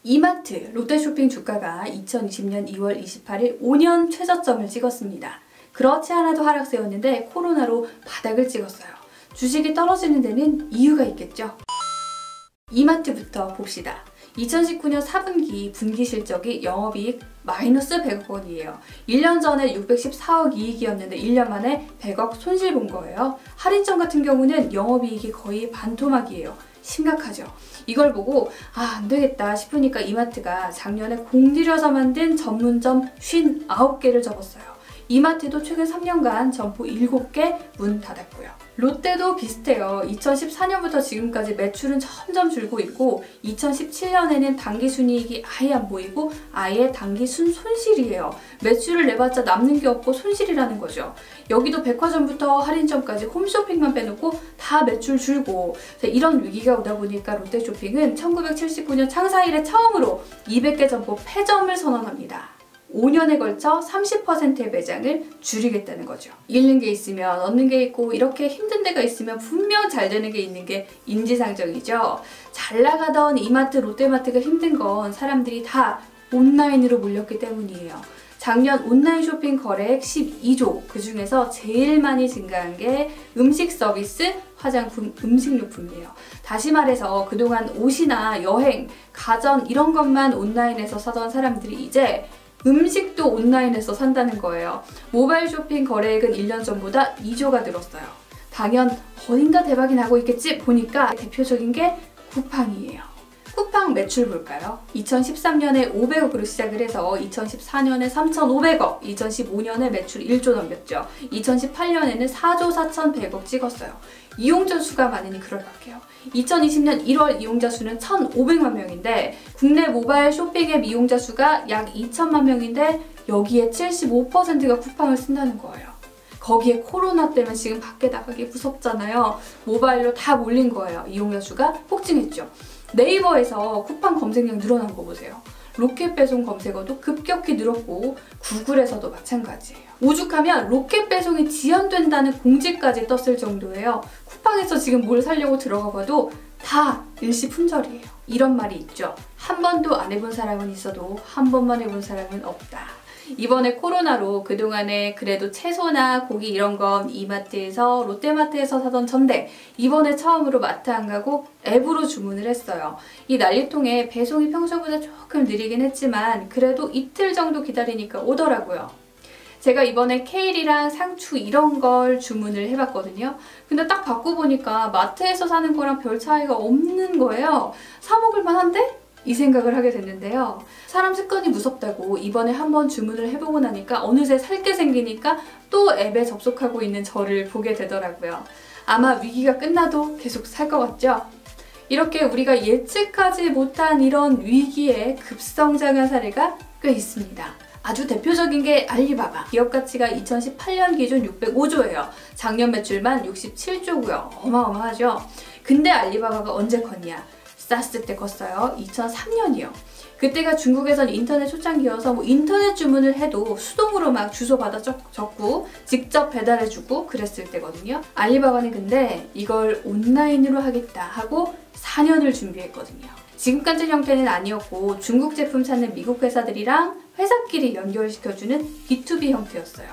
이마트, 롯데쇼핑 주가가 2020년 2월 28일 5년 최저점을 찍었습니다. 그렇지 않아도 하락세였는데 코로나로 바닥을 찍었어요. 주식이 떨어지는 데는 이유가 있겠죠. 이마트부터 봅시다. 2019년 4분기 분기 실적이 영업이익 마이너스 100억 원이에요. 1년 전에 614억 이익이었는데 1년 만에 100억 손실 본 거예요. 할인점 같은 경우는 영업이익이 거의 반토막이에요. 심각하죠. 이걸 보고 안 되겠다 싶으니까 이마트가 작년에 공들여서 만든 전문점 59개를 접었어요. 이마트도 최근 3년간 점포 7개 문 닫았고요. 롯데도 비슷해요. 2014년부터 지금까지 매출은 점점 줄고 있고 2017년에는 당기순이익이 아예 안 보이고 아예 당기순 손실이에요. 매출을 내봤자 남는 게 없고 손실이라는 거죠. 여기도 백화점부터 할인점까지 홈쇼핑만 빼놓고 다 매출 줄고 이런 위기가 오다 보니까 롯데쇼핑은 1979년 창사 이래 처음으로 200개 점포 폐점을 선언합니다. 5년에 걸쳐 30%의 매장을 줄이겠다는 거죠. 잃는 게 있으면 얻는 게 있고 이렇게 힘든 데가 있으면 분명 잘 되는 게 있는 게 인지상정이죠. 잘 나가던 이마트, 롯데마트가 힘든 건 사람들이 다 온라인으로 몰렸기 때문이에요. 작년 온라인 쇼핑 거래액 12조, 그 중에서 제일 많이 증가한 게 음식 서비스, 화장품, 음식료품이에요. 다시 말해서 그동안 옷이나 여행, 가전 이런 것만 온라인에서 사던 사람들이 이제 음식도 온라인에서 산다는 거예요. 모바일 쇼핑 거래액은 1년 전보다 2조가 늘었어요. 당연 어딘가 대박이 나고 있겠지 보니까 대표적인 게 쿠팡이에요. 쿠팡 매출 볼까요? 2013년에 500억으로 시작을 해서 2014년에 3,500억, 2015년에 매출 1조 넘겼죠. 2018년에는 4조 4,100억 찍었어요. 이용자 수가 많으니 그럴밖에요. 2020년 1월 이용자 수는 1,500만 명인데 국내 모바일 쇼핑 앱 이용자 수가 약 2천만 명인데 여기에 75%가 쿠팡을 쓴다는 거예요. 거기에 코로나 때문에 지금 밖에 나가기 무섭잖아요. 모바일로 다 몰린 거예요. 이용자 수가 폭증했죠. 네이버에서 쿠팡 검색량 늘어난 거 보세요. 로켓 배송 검색어도 급격히 늘었고 구글에서도 마찬가지예요. 오죽하면 로켓 배송이 지연된다는 공지까지 떴을 정도예요. 쿠팡에서 지금 뭘 사려고 들어가 봐도 다 일시품절이에요. 이런 말이 있죠. 한 번도 안 해본 사람은 있어도 한 번만 해본 사람은 없다. 이번에 코로나로 그동안에 그래도 채소나 고기 이런 건 이마트에서 롯데마트에서 사던 전데 이번에 처음으로 마트 안 가고 앱으로 주문을 했어요. 이 난리통에 배송이 평소보다 조금 느리긴 했지만 그래도 이틀 정도 기다리니까 오더라고요. 제가 이번에 케일이랑 상추 이런 걸 주문을 해봤거든요. 근데 딱 받고 보니까 마트에서 사는 거랑 별 차이가 없는 거예요. 사 먹을 만한데? 이 생각을 하게 됐는데요. 사람 습관이 무섭다고 이번에 한번 주문을 해보고 나니까 어느새 살 게 생기니까 또 앱에 접속하고 있는 저를 보게 되더라고요. 아마 위기가 끝나도 계속 살 것 같죠? 이렇게 우리가 예측하지 못한 이런 위기에 급성장한 사례가 꽤 있습니다. 아주 대표적인 게 알리바바. 기업 가치가 2018년 기준 605조예요. 작년 매출만 67조고요. 어마어마하죠? 근데 알리바바가 언제 컸냐? 사스 때 컸어요. 2003년이요. 그때가 중국에선 인터넷 초창기여서 인터넷 주문을 해도 수동으로 막 주소 받아 적고 직접 배달해주고 그랬을 때거든요. 알리바바는 근데 이걸 온라인으로 하겠다 하고 4년을 준비했거든요. 지금까지 형태는 아니었고 중국 제품 찾는 미국 회사들이랑 회사끼리 연결시켜주는 B2B 형태였어요.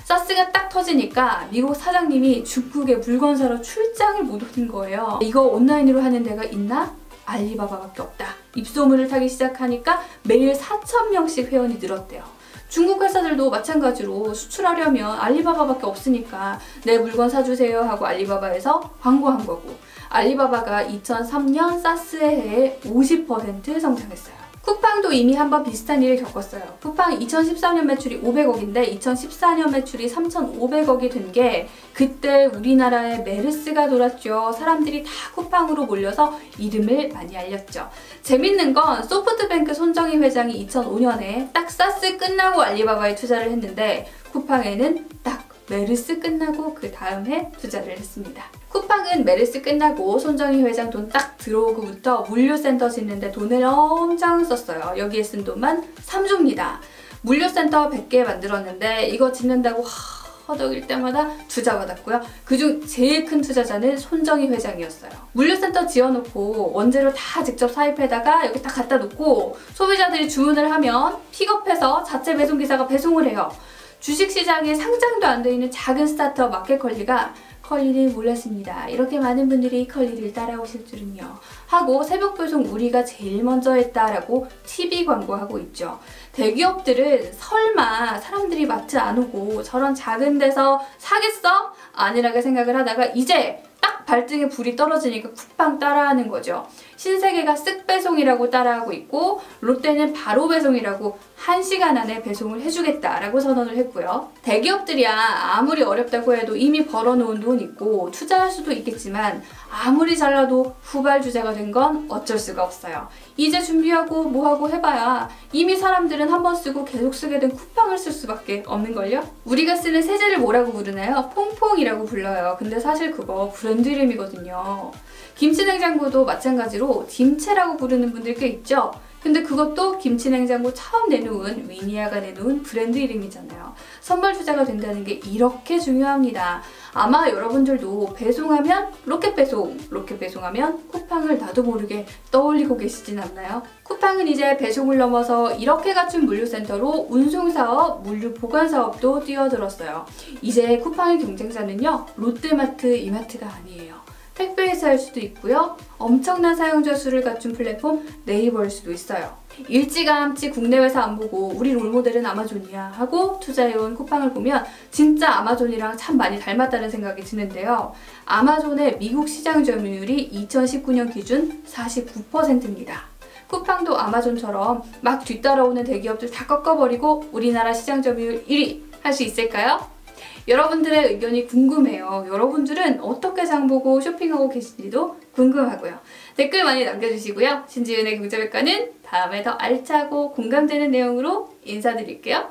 사스가 딱 터지니까 미국 사장님이 중국에 물건 사러 출장을 못 오는 거예요. 이거 온라인으로 하는 데가 있나? 알리바바밖에 없다. 입소문을 타기 시작하니까 매일 4,000명씩 회원이 늘었대요. 중국 회사들도 마찬가지로 수출하려면 알리바바밖에 없으니까 내 물건 사주세요 하고 알리바바에서 광고한 거고 알리바바가 2003년 사스의 해에 50% 성장했어요. 쿠팡도 이미 한번 비슷한 일을 겪었어요. 쿠팡 2013년 매출이 500억인데 2014년 매출이 3,500억이 된 게 그때 우리나라에 메르스가 돌았죠. 사람들이 다 쿠팡으로 몰려서 이름을 많이 알렸죠. 재밌는 건 소프트뱅크 손정희 회장이 2005년에 딱 사스 끝나고 알리바바에 투자를 했는데 쿠팡에는 딱 메르스 끝나고 그 다음 해 투자를 했습니다. 쿠팡은 메르스 끝나고 손정희 회장 돈 딱 들어오고부터 물류센터 짓는데 돈을 엄청 썼어요. 여기에 쓴 돈만 3조입니다. 물류센터 100개 만들었는데 이거 짓는다고 허덕일 때마다 투자 받았고요. 그중 제일 큰 투자자는 손정희 회장이었어요. 물류센터 지어놓고 원재료 다 직접 사입해다가 여기 딱 갖다 놓고 소비자들이 주문을 하면 픽업해서 자체 배송기사가 배송을 해요. 주식시장에 상장도 안 돼 있는 작은 스타트업 마켓컬리가 컬리를 몰랐습니다. 이렇게 많은 분들이 컬리를 따라오실 줄은요. 하고 새벽 배송 우리가 제일 먼저 했다라고 TV 광고하고 있죠. 대기업들은 설마 사람들이 마트 안 오고 저런 작은 데서 사겠어? 안일하게 생각을 하다가 이제 딱 발등에 불이 떨어지니까 쿠팡 따라하는 거죠. 신세계가 쓱 배송이라고 따라하고 있고 롯데는 바로 배송이라고 1시간 안에 배송을 해주겠다라고 선언을 했고요. 대기업들이야 아무리 어렵다고 해도 이미 벌어놓은 돈 있고 투자할 수도 있겠지만 아무리 잘나도 후발주자가 된 건 어쩔 수가 없어요. 이제 준비하고 뭐하고 해봐야 이미 사람들은 한 번 쓰고 계속 쓰게 된 쿠팡을 쓸 수밖에 없는걸요? 우리가 쓰는 세제를 뭐라고 부르나요? 퐁퐁이라고 불러요. 근데 사실 그거 브랜드 이름이거든요. 김치냉장고도 마찬가지로 김채라고 부르는 분들 꽤 있죠? 근데 그것도 김치냉장고 처음 내놓은 위니아가 내놓은 브랜드 이름이잖아요. 선발주자가 된다는 게 이렇게 중요합니다. 아마 여러분들도 배송하면 로켓배송, 로켓 배송하면 쿠팡을 나도 모르게 떠올리고 계시진 않나요? 쿠팡은 이제 배송을 넘어서 이렇게 갖춘 물류센터로 운송사업, 물류보관사업도 뛰어들었어요. 이제 쿠팡의 경쟁자는요, 롯데마트, 이마트가 아니에요. 택배에서 할 수도 있고요. 엄청난 사용자 수를 갖춘 플랫폼 네이버일 수도 있어요. 일찌감치 국내 회사 안 보고 우리 롤모델은 아마존이야 하고 투자해온 쿠팡을 보면 진짜 아마존이랑 참 많이 닮았다는 생각이 드는데요. 아마존의 미국 시장 점유율이 2019년 기준 49%입니다. 쿠팡도 아마존처럼 막 뒤따라오는 대기업들 다 꺾어버리고 우리나라 시장 점유율 1위 할 수 있을까요? 여러분들의 의견이 궁금해요. 여러분들은 어떻게 장보고 쇼핑하고 계신지도 궁금하고요. 댓글 많이 남겨주시고요. 신지은의 경제백과는 다음에 더 알차고 공감되는 내용으로 인사드릴게요.